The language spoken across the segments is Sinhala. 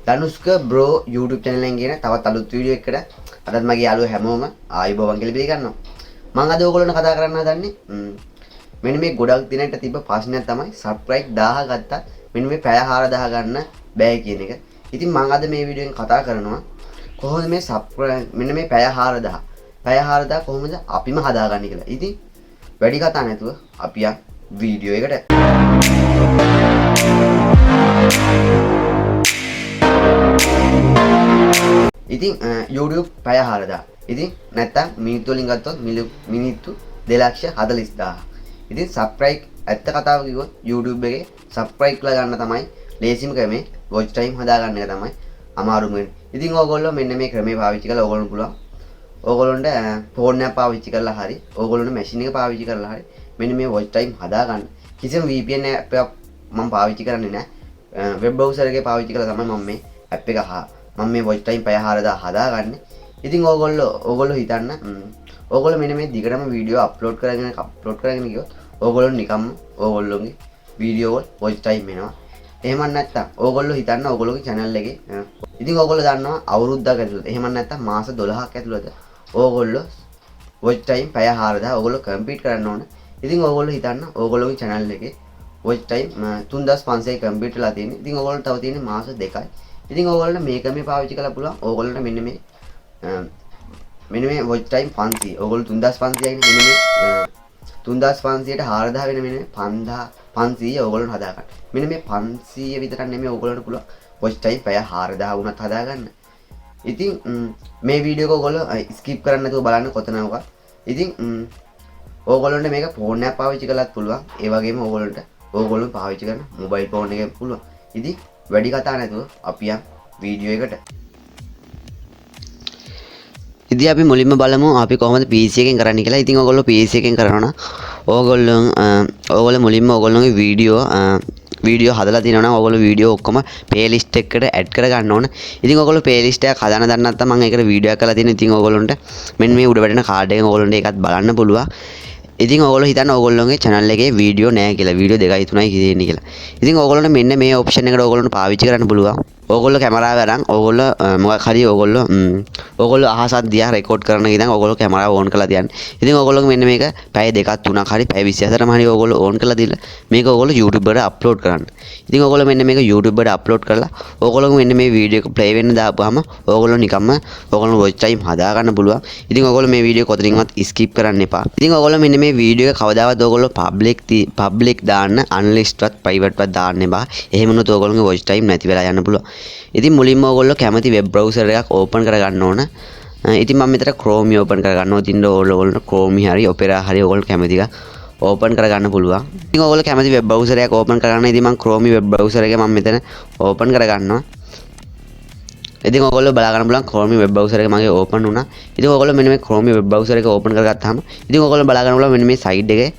Dhanushka bro YouTube channel එකෙන් ගෙන තවත් අලුත් වීඩියෝ එකකට අදත් මගේ යාළුවෝ හැමෝම ආයුබෝවන් කියලා පිළිගන්නවා. මම අද ඔයගොල්ලන්ට කතා කරන්න හදන්නේ මෙන්න මේ ගොඩක් දිනකට තිබ්බ ප්‍රශ්නයක් තමයි සබ්ස්ක්‍රයිබ් 1000 ගත්තා මෙන්න මේ පැය 4000 ගන්න බෑ කියන එක. ඉතින් මම අද මේ වීඩියෝ එකෙන් කතා කරනවා කොහොමද මේ සබ්ස්ක්‍රයිබ් මෙන්න මේ පැය 4000 කොහොමද අපිම හදාගන්නේ කියලා. ඉතින් වැඩි කතා නැතුව අපි යන් වීඩියෝ එකට. ඉතින් YouTube පැය 4000. ඉතින් නැත්තම් මිනිත්තු වලින් ගත්තොත් මිනිත්තු 2,40,000. ඉතින් subscribe ඇත්ත කතාව කිව්වොත් YouTube එකේ subscribe කරලා ගන්න තමයි ලේසිම ක්‍රමේ. watch time හදාගන්න එක තමයි අමාරුම වෙන්නේ. ඉතින් ඕගොල්ලෝ මෙන්න මේ ක්‍රමේ පාවිච්චි කරලා ඕගොල්ලන්ට පුළුවන්. ඕගොල්ලොන්ට ෆෝන් එක පාවිච්චි කරලා හරි ඕගොල්ලොන්ට මැෂින් එක පාවිච්චි කරලා හරි මෙන්න මේ watch time හදාගන්න. කිසිම VPN app එකක් මම පාවිච්චි කරන්නේ නැහැ. web browser එකේ පාවිච්චි කරලා තමයි මම මේ app එක මම මේ watch time පැය 4000 හදාගන්නේ. ඉතින් ඕගොල්ලෝ හිතන්න ඕගොල්ලෝ මෙන්න මේ දිගටම වීඩියෝ අප්ලෝඩ් කරගෙන ගියොත් ඕගොල්ලෝ නිකම්ම ඕගොල්ලෝගේ වීඩියෝ වල watch time එනවා. එහෙම නැත්නම් ඕගොල්ලෝ හිතන්න ඕගොල්ලෝගේ channel එකේ ඉතින් ඕගොල්ලෝ දන්නවා අවුරුද්දක් ඇතුළත එහෙම නැත්නම් මාස 12ක් ඇතුළත ඕගොල්ලෝ watch time පැය 4000 ඕගොල්ලෝ කම්ප්ලීට් කරන්න ඕන. ඉතින් ඕගොල්ලෝ හිතන්න ඕගොල්ලෝගේ channel එකේ watch time 3500 කම්ප්ලීට් වෙලා තියෙන්නේ. ඉතින් ඕගොල්ලෝ තව තියෙන්නේ මාස 2යි. ඉතින් ඕගොල්ලන්ට මේක මේ පාවිච්චි කරලා පුළුවන්. ඕගොල්ලන්ට මෙන්න මේ watch time 500. ඕගොල්ලෝ 3500යි මෙන්න මේ 3500ට 4000 වෙන මෙන්න 5500 ඕගොල්ලන්ට හදාගන්න. මෙන්න මේ 500 විතරක් නෙමෙයි ඕගොල්ලන්ට පුළුවන් watch time පැය 4000 වුණත් හදාගන්න. ඉතින් මේ වීඩියෝ එක ඕගොල්ලෝ skip කරන්න නැතුව බලන්න කොතනක. ඉතින් ඕගොල්ලන්ට මේක ෆෝන් එකක් පාවිච්චි කරලත් පුළුවන්. ඒ වගේම ඕගොල්ලෝ පාවිච්චි කරන මොබයිල් ෆෝන් එකේ පුළුවන්. ඉතින් වැඩි කතා නැතුව අපි යන් වීඩියෝ එකට. ඉතින් අපි මුලින්ම බලමු අපි කොහොමද PC එකෙන් කරන්නේ කියලා. ඉතින් ඔයගොල්ලෝ PC එකෙන් කරනවා නම් ඕගොල්ලෝ මුලින්ම ඔයගොල්ලෝගේ වීඩියෝ හදලා තියෙනවා නම් ඔයගොල්ලෝ වීඩියෝ ඔක්කොම playlist එකකට add කර ගන්න ඕන. ඉතින් ඔයගොල්ලෝ playlist එකක් හදාන්න දන්නේ නැත්නම් මම ඒකට වීඩියෝ එකක් කරලා තියෙනවා. ඉතින් ඔයගොල්ලන්ට මෙන්න මේ උඩ වැටෙන කාඩ් එකෙන් ඔයගොල්ලන්ට ඒකත් බලන්න පුළුවන්. ඉතින් ඔයගොල්ලෝ හිතන්න ඔයගොල්ලෝගේ channel එකේ වීඩියෝ නැහැ කියලා. වීඩියෝ 2යි 3යි තියෙන්නේ කියලා. ඉතින් ඔයගොල්ලන්ට මෙන්න මේ option එකට ඔයගොල්ලන්ට පාවිච්චි කරන්න පුළුවන්. ඕගොල්ලෝ කැමරාව අරන් ඕගොල්ලෝ මොකක් හරි ඕගොල්ලෝ අහසක් දිහා රෙකෝඩ් කරන ඉතින් ඕගොල්ලෝ කැමරාව ඕන් කරලා තියන්න. ඉතින් ඕගොල්ලෝ මෙන්න මේක පැය 2ක් 3ක් හරි පැය 24ම හරි ඕගොල්ලෝ ඕන් කරලා දීලා මේක ඕගොල්ලෝ YouTube එකට අප්ලෝඩ් කරන්න. ඉතින් ඕගොල්ලෝ මෙන්න මේක YouTube එකට අප්ලෝඩ් කරලා ඕගොල්ලෝ මෙන්න මේ වීඩියෝ එක ප්ලේ වෙන්න දාපුවාම ඕගොල්ලෝ නිකම්ම ඕගොල්ලෝ watch time හදා ගන්න පුළුවන්. ඉතින් ඕගොල්ලෝ මේ වීඩියෝ කොතනින්වත් skip කරන්න එපා. ඉතින් ඕගොල්ලෝ මෙන්න මේ වීඩියෝ එක කවදාවත් ඕගොල්ලෝ public දාන්න unlisted වත් private වත් දාන්න එපා. එහෙම වුණොත් ඕගොල්ලෝගේ watch time නැති වෙලා යන්න පුළුවන්. ඉතින් මුලින්ම ඕගොල්ලෝ කැමති වෙබ් බ්‍රවුසර් එකක් ඕපන් කරගන්න ඕන. ඉතින් මම මෙතන Chrome ඕපන් කරගන්නවා. ඉතින් ඕගොල්ලෝ Chrome හරි Opera හරි ඕගොල්ලෝ කැමති එක ඕපන් කරගන්න පුළුවන්. ඉතින් ඕගොල්ලෝ කැමති වෙබ් බ්‍රවුසර් එකක් ඕපන් කරගන්න. ඉතින් මම Chrome වෙබ් බ්‍රවුසර් එක මම මෙතන ඕපන් කරගන්නවා. ඉතින් ඕගොල්ලෝ බලා ගන්න පුළුවන් Chrome වෙබ් බ්‍රවුසර් එක මගේ ඕපන් වුණා. ඉතින් ඕගොල්ලෝ මෙන්න මේ Chrome වෙබ් බ්‍රවුසර් එක ඕපන් කරගත්තාම ඉතින් ඕගොල්ලෝ බලා ගන්න පුළුවන් මෙන්න මේ සයිඩ් එකේ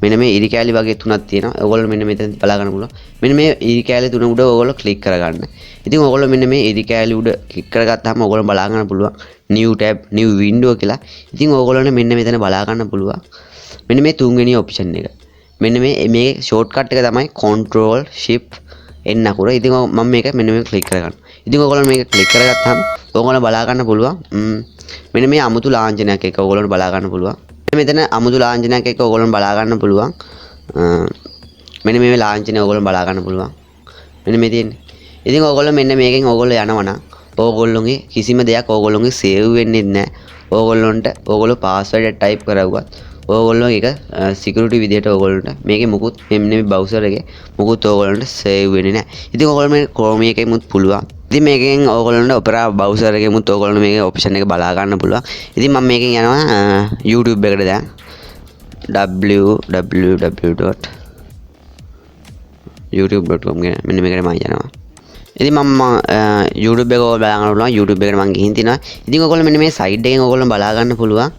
මෙන්න මේ ඉරි කැලි වගේ තුනක් තියෙනවා. ඕගොල්ලෝ මෙන්න මෙතන බලා ගන්න පුළුවන්. මෙන්න මේ ඉරි කැලි තුන උඩ ඕගොල්ලෝ ක්ලික් කරගන්න. ඉතින් ඕගොල්ලෝ මෙන්න මේ ඉරි කැලි උඩ ක්ලික් කරගත්තාම ඕගොල්ලෝ බලා ගන්න පුළුවන් new tab new window කියලා. ඉතින් ඕගොල්ලෝනේ මෙන්න මෙතන බලා ගන්න පුළුවන්. මෙන්න මේ තුන්වෙනි ඔප්ෂන් එක. මෙන්න මේ ෂෝට්කට් එක තමයි control shift n අකුර. ඉතින් මම මේක මෙන්න මේ ක්ලික් කරගන්නවා. ඉතින් ඕගොල්ලෝ මේක ක්ලික් කරගත්තාම ඕගොල්ලෝ බලා ගන්න පුළුවන් මෙන්න මේ අමුතු ලාංඡනයක් එක ඕගොල්ලෝ බලා ගන්න පුළුවන්. මෙතන අමුතු ලාංඡනයක් එක ඕගොල්ලෝ බලා ගන්න පුළුවන්. මෙන්න මේ ලාංඡනය ඕගොල්ලෝ බලා ගන්න පුළුවන්. මෙන්න මේ තියෙන්නේ. ඉතින් ඕගොල්ලෝ මෙන්න මේකෙන් ඕගොල්ලෝ යනවා නම් ඕගොල්ලෝගේ කිසිම දෙයක් ඕගොල්ලෝගේ සේව් වෙන්නේ නැහැ. ඕගොල්ලෝ පාස්වර්ඩ් එක ටයිප් කරවුවත් ඕගොල්ලෝ ඒක සිකියුරිටි විදියට ඕගොල්ලන්ට මේකේ මුකුත් මෙන්න මේ බ්‍රවුසර් එකේ මුකුත් ඕගොල්ලන්ට සේව් වෙන්නේ නැහැ. ඉතින් ඕගොල්ලෝ මේ Chrome එකේමුත් පුළුවන්. ඉතින් මේකෙන් ඕගොල්ලන්ට Opera browser එකේමුත් ඕගොල්ලෝ මේකේ option එක බලා ගන්න පුළුවන්. ඉතින් මම මේකෙන් යනවා YouTube එකට දැන් www.youtube.com කියන මෙන්න මේකට මම යනවා. ඉතින් මම YouTube එක ඕගොල්ලෝ බලා ගන්න පුළුවන්. YouTube එකට මම ගිහින් තිනවා. ඉතින් ඕගොල්ලෝ මෙන්න මේ side එකෙන් ඕගොල්ලෝ බලා ගන්න පුළුවන්.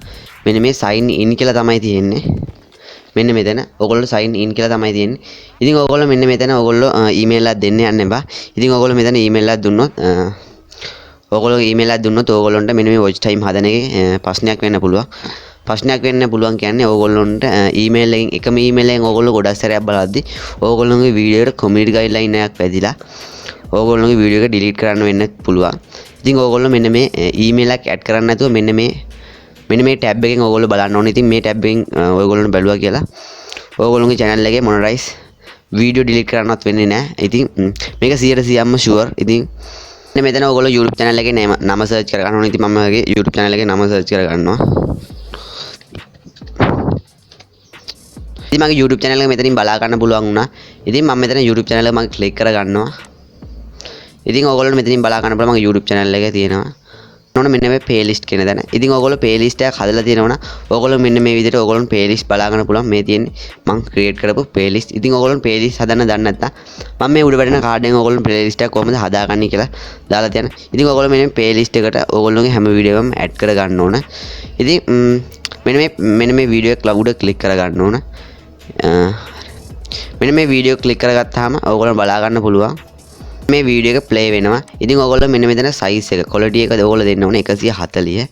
මෙන්න මේ sign in කියලා තමයි තියෙන්නේ. මෙන්න මෙතන ඔයගොල්ලෝ sign in කියලා තමයි තියෙන්නේ. ඉතින් ඔයගොල්ලෝ මෙන්න මෙතන ඔයගොල්ලෝ email එකක් දෙන්න යන්න එපා. ඉතින් ඔයගොල්ලෝ මෙතන email එකක් දුන්නොත් ඔයගොල්ලන්ට මෙන්න මේ watch time හදන එකේ ප්‍රශ්නයක් වෙන්න පුළුවන්. කියන්නේ ඕගොල්ලොන්ට email එකෙන් එකම email එකෙන් ඕගොල්ලෝ ගොඩක් සැරයක් බලද්දි ඕගොල්ලෝගේ වීඩියෝ එකට community guideline එකක් වැදිලා ඕගොල්ලෝගේ වීඩියෝ එක ඩිලීට් කරන්න වෙන්න පුළුවන්. ඉතින් ඕගොල්ලෝ මෙන්න මේ ඊමේල් එකක් ඇඩ් කරන්න නැතුව මෙන්න මේ ටැබ් එකෙන් ඕගොල්ලෝ බලන්න ඕනේ. ඉතින් මේ ටැබ් එකෙන් ඕගොල්ලෝ බැලුවා කියලා ඕගොල්ලෝගේ channel එකේ මොනරයිස් වීඩියෝ ඩිලීට් කරන්නවත් වෙන්නේ නැහැ. ඉතින් මේක 100%ම ෂුවර්. ඉතින් මෙතන ඕගොල්ලෝ YouTube channel එකේ නම සර්ච් කර ගන්න ඕනේ. ඉතින් මම මගේ YouTube channel එකේ නම සර්ච් කර ගන්නවා. ඉතින් මගේ YouTube channel එක මෙතනින් බලා ගන්න පුළුවන් වුණා. ඉතින් මම මෙතන YouTube channel එක මම ක්ලික් කර ගන්නවා. ඉතින් ඕගොල්ලෝ මෙතනින් බලා ගන්න පුළුවන් මගේ YouTube channel එකේ තියෙනවා. ඔන්න මෙන්න මේ playlist කියන දන. ඉතින් ඕගොල්ලෝ playlist එකක් හදලා තියෙනවා නම් ඕගොල්ලෝ මෙන්න මේ විදිහට ඕගොල්ලෝ playlist බලා ගන්න පුළුවන්. මේ තියෙන්නේ මම create කරපු playlist. ඉතින් ඕගොල්ලෝ playlist හදන්න දන්නේ නැත්නම් මම මේ උඩ වැටෙන කාඩ් එකෙන් ඕගොල්ලෝ playlist එකක් කොහොමද හදාගන්නේ කියලා දාලා තියන්න. ඉතින් ඕගොල්ලෝ මෙන්න මේ playlist එකට ඕගොල්ලෝගේ හැම වීඩියෝ එකම add කර ගන්න ඕන. ඉතින් මෙන්න මේ වීඩියෝ එක උඩ click කර ගන්න ඕන. මෙන්න මේ වීඩියෝ ක්ලික් කරගත්තාම ඕගොල්ලෝ බලා ගන්න පුළුවන් මේ වීඩියෝ එක ප්ලේ වෙනවා. ඉතින් ඕගොල්ලෝ මෙන්න මෙතන සයිස් එක quality එක ඕගොල්ලෝ දෙන්න ඕනේ 140.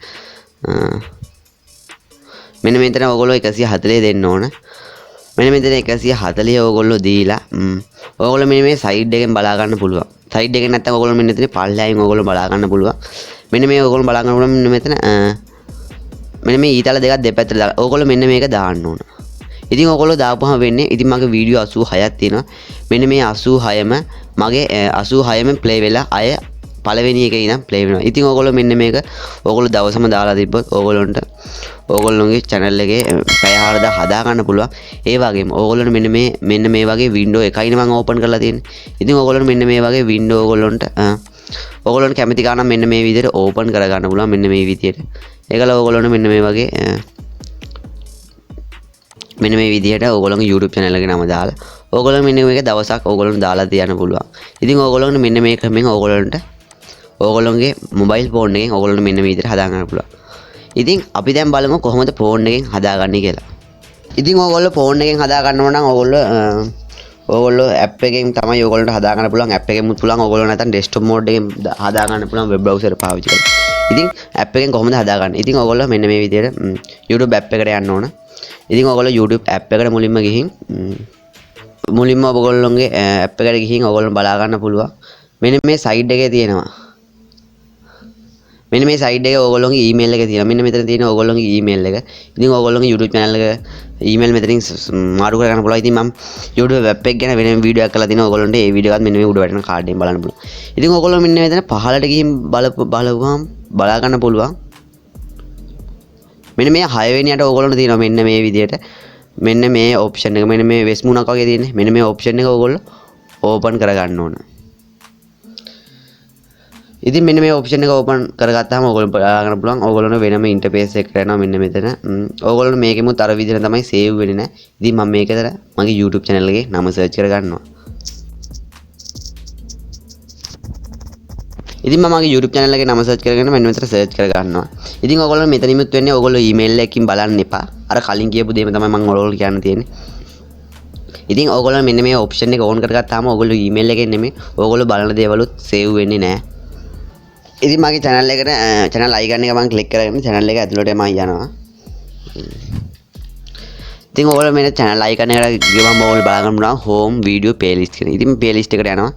මෙන්න මෙතන ඕගොල්ලෝ 140 දෙන්න ඕන. මෙන්න මෙතන 140 ඕගොල්ලෝ දීලා ඕගොල්ලෝ මෙන්න මේ සයිඩ් එකෙන් බලා ගන්න පුළුවන්. සයිඩ් එකෙන් නැත්නම් ඕගොල්ලෝ මෙන්න මෙතන පල්ලෙහායින් ඕගොල්ලෝ බලා ගන්න පුළුවන්. මෙන්න මේ ඕගොල්ලෝ බලා ගන්න පුළුවන් මෙන්න මෙතන මෙන්න මේ ඊතල දෙකක් දෙපැත්තට දාලා ඕගොල්ලෝ මෙන්න මේක දාන්න ඕන. ඉතින් ඕගොල්ලෝ දාපුවම වෙන්නේ ඉතින් මගේ වීඩියෝ 86ක් තියෙනවා. මෙන්න මේ 86ම මගේ 86ම ප්ලේ වෙලා අය පළවෙනි එකේ ඉඳන් ප්ලේ වෙනවා. ඉතින් ඕගොල්ලෝ මෙන්න මේක ඕගොල්ලෝ දවසම දාලා තිබ්බොත් ඕගොල්ලන්ට ඕගොල්ලෝගේ channel එකේ පැය 4 හදා ගන්න පුළුවන්. ඒ වගේම ඕගොල්ලන්ට මෙන්න මේ වගේ window එකයිනේ මම open කරලා තියෙන්නේ. ඉතින් ඕගොල්ලන්ට මෙන්න මේ වගේ window ඕගොල්ලන්ට කැමති ගානම් මෙන්න මේ විදිහට open කර ගන්න පුළුවන්. මෙන්න මේ විදිහට. ඒකල ඕගොල්ලන්ට මෙන්න මේ වගේ මෙන්න මේ විදිහට ඕගොල්ලෝගේ YouTube channel එකේ නම දාලා ඕගොල්ලෝ මෙන්න මේක දවසක් ඕගොල්ලන්ට දාලා තියන්න පුළුවන්. ඉතින් ඕගොල්ලන්ට මෙන්න මේ ක්‍රමෙන් ඕගොල්ලන්ගේ මොබයිල් ෆෝන් එකෙන් ඕගොල්ලන්ට මෙන්න මේ විදිහට හදා ගන්න පුළුවන්. ඉතින් අපි දැන් බලමු කොහොමද ෆෝන් එකෙන් හදාගන්නේ කියලා. ඉතින් ඕගොල්ලෝ ෆෝන් එකෙන් හදා ගන්නවා නම් ඕගොල්ලෝ app එකෙන් තමයි ඕගොල්ලන්ට හදා ගන්න පුළුවන්. app එකෙන් පුළුවන් ඕගොල්ලෝ නැත්නම් desktop mode එකෙන් හදා ගන්න පුළුවන් web browser පාවිච්චි කරලා. ඉතින් app එකෙන් කොහොමද හදාගන්නේ? ඉතින් ඕගොල්ලෝ මෙන්න මේ විදිහට YouTube app එකට යන්න ඕන. ඉතින් ඔයගොල්ලෝ YouTube app එකට මුලින්ම ඔයගොල්ලෝගේ app එකට ගිහින් ඔයගොල්ලෝ බලා ගන්න පුළුවන්. මෙන්න මේ side එකේ තියෙනවා. මෙන්න මේ side එකේ ඔයගොල්ලෝගේ email එක තියෙනවා. මෙන්න මෙතන තියෙන ඔයගොල්ලෝගේ email එක. ඉතින් ඔයගොල්ලෝගේ YouTube channel එක email මෙතනින් මාරු කර ගන්න පුළුවන්. ඉතින් මම YouTube app එක ගැන වෙනම වීඩියෝ එකක් කරලා තිනවා. ඔයගොල්ලන්ට ඒ වීඩියෝ එකත් මෙන්න මේ උඩ වැටෙන කාඩ් එකෙන් බලන්න පුළුවන්. ඉතින් ඔයගොල්ලෝ මෙන්න මෙතන පහළට ගිහින් බලපුවාම බලා ගන්න පුළුවන්. මෙන්න මේ 6 වෙනියට ඕගොල්ලන්ට තියෙනවා මෙන්න මේ විදිහට මෙන්න මේ ඔප්ෂන් එක මෙන්න මේ වෙස් මුණක් වගේ තියෙන්නේ මෙන්න මේ ඔප්ෂන් එක ඕගොල්ලෝ ඕපන් කරගන්න ඕන. ඉතින් මෙන්න මේ ඔප්ෂන් එක ඕපන් කරගත්තාම ඕගොල්ලෝ බලා ගන්න පුළුවන් ඕගොල්ලෝන වෙනම ඉන්ටර්ෆේස් එකක් කරනවා මෙන්න මෙතන. ඕගොල්ලෝ මේකෙමුත් අර විදිහට තමයි සේව් වෙන්නේ නැහැ. ඉතින් මම මේකතර මගේ YouTube channel එකේ නම සර්ච් කරගන්නවා. ඉතින් මම මගේ YouTube channel එකේ නම සර්ච් කරගෙන මෙන්න මෙතන සර්ච් කරගන්නවා. ඉතින් ඔයගොල්ලෝ මෙතනිමුත් වෙන්නේ ඔයගොල්ලෝ email එකකින් බලන්න එපා. අර කලින් කියපු දේම තමයි මම ඔයගොල්ලෝ කියන්න තියෙන්නේ. ඉතින් ඔයගොල්ලෝ මෙන්න මේ ඔප්ෂන් එක ඕන් කරගත්තාම ඔයගොල්ලෝ email එකෙන් නෙමෙයි ඔයගොල්ලෝ බලන දේවලුත් save වෙන්නේ නැහැ. ඉතින් මගේ channel එකට channel icon එක මම click කරගෙන channel එක ඇතුළට මම යනවා. ඉතින් ඔයගොල්ලෝ මෙන්න channel icon එකට ගිහම ඔයගොල්ලෝ බලා ගන්න පුළුවන් home video playlist කියන. ඉතින් playlist එකට යනවා.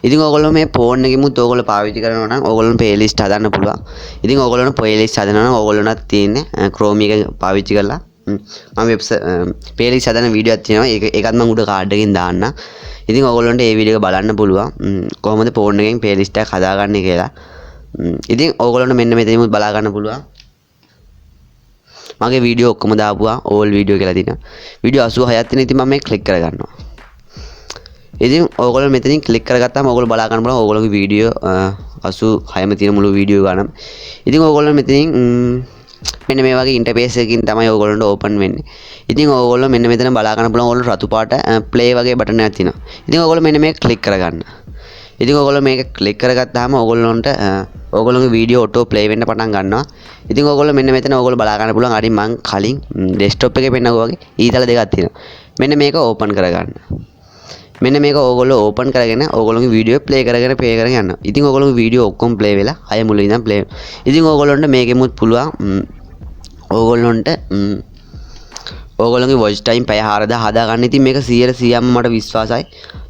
ඉතින් ඕගොල්ලෝ මේ ෆෝන් එකෙමුත් ඕගොල්ලෝ පාවිච්චි කරනවා නම් ඕගොල්ලෝ playlist හදන්න පුළුවන්. ඉතින් ඕගොල්ලෝ playlist හදනවා නම් ඕගොල්ලෝනත් තියෙන්නේ Chrome එක පාවිච්චි කරලා මම playlist හදන වීඩියෝ එකක් තියෙනවා. ඒකත් මම උඩ කාඩ් එකකින් දාන්න. ඉතින් ඕගොල්ලන්ට මේ වීඩියෝ එක බලන්න පුළුවන්. කොහොමද ෆෝන් එකෙන් playlist එකක් හදාගන්නේ කියලා. ඉතින් ඕගොල්ලන්ට මෙන්න මෙතනිමුත් බලා ගන්න පුළුවන්. මගේ වීඩියෝ ඔක්කොම දාපුවා all video කියලා තියෙනවා. වීඩියෝ 86ක් තියෙන. ඉතින් මම මේක ක්ලික් කරගන්නවා. ඉතින් ඕගොල්ලෝ මෙතනින් ක්ලික් කරගත්තාම ඕගොල්ලෝ බලා ගන්න පුළුවන් ඕගොල්ලෝගේ වීඩියෝ 86ම තියෙන මුළු වීඩියෝ ගානම. ඉතින් ඕගොල්ලෝ මෙතනින් මෙන්න මේ වගේ ඉන්ටර්ෆේස් එකකින් තමයි ඕගොල්ලන්ට ඕපන් වෙන්නේ. ඉතින් ඕගොල්ලෝ මෙන්න මෙතන බලා ගන්න පුළුවන් ඕගොල්ලෝ රතු පාට ප්ලේ වගේ බටන් එකක් තියෙනවා. ඉතින් ඕගොල්ලෝ මෙන්න මේක ක්ලික් කරගන්න. ඉතින් ඕගොල්ලෝ මේක ක්ලික් කරගත්තාම ඕගොල්ලන්ට ඕගොල්ලෝගේ වීඩියෝ ඔටෝ ප්ලේ වෙන්න පටන් ගන්නවා. ඉතින් ඕගොල්ලෝ මෙන්න මෙතන ඕගොල්ලෝ බලා ගන්න පුළුවන් අරින් මං කලින් ඩෙස්ක්ටොප් එකේ පෙන්නනවා වගේ ඊතල දෙකක් තියෙනවා. මෙන්න මේක ඕපන් කරගන්න. මෙන්න මේක ඕගොල්ලෝ ඕපන් කරගෙන ඕගොල්ලෝගේ වීඩියෝ ප්ලේ කරගෙන යනවා. ඉතින් ඕගොල්ලෝගේ වීඩියෝ ඔක්කොම ප්ලේ වෙලා අය මුලින් ඉඳන් ප්ලේ. ඉතින් ඕගොල්ලන්ට මේකෙමුත් පුළුවන් ඕගොල්ලෝගේ වොච් ටයිම් පැය 4000 හදා ගන්න. ඉතින් මේක 100%ම මට විශ්වාසයි.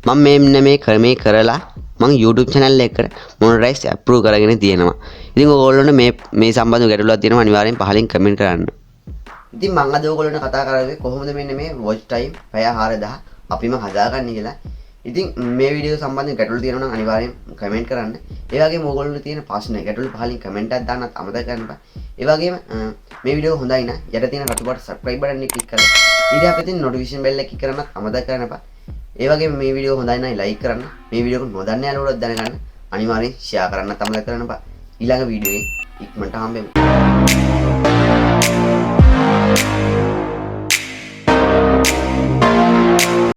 මම මෙන්න මේ ක්‍රමේ කරලා මම YouTube channel එකට monetize approve කරගෙන තියෙනවා. ඉතින් ඔයගොල්ලන්ට මේ සම්බන්ධව ගැටලුවක් තියෙනවා අනිවාර්යෙන් පහලින් comment කරන්න. ඉතින් මම අද ඔයගොල්ලන්ට කතා කරන්නේ කොහොමද මෙන්න මේ watch time පැය 4000 අපිම හදාගන්නේ කියලා. ඉතින් මේ වීඩියෝ සම්බන්ධයෙන් ගැටලු තියෙනවා නම් අනිවාර්යෙන් කමෙන්ට් කරන්න. ඒ වගේම ඕගොල්ලන්ට තියෙන ප්‍රශ්න ගැටලු පහලින් කමෙන්ට් එකක් දාන්නත් අමතක කරන්න එපා. ඒ වගේම මේ වීඩියෝ හොඳයි නම් යට තියෙන රතු පාට subscribe button එක ක්ලික් කරලා ඊට අපිට notification bell එක ක්ලික් කරන්නත් අමතක කරන්න එපා. ඒ වගේම මේ වීඩියෝ හොඳයි නම් like කරන්න. මේ වීඩියෝ එක නොදන්න යාළුවෝත් දැනගන්න අනිවාර්යෙන් share කරන්නත් අමතක කරන්න එපා. ඊළඟ වීඩියෝ එකේ ඉක්මනට හම්බෙමු.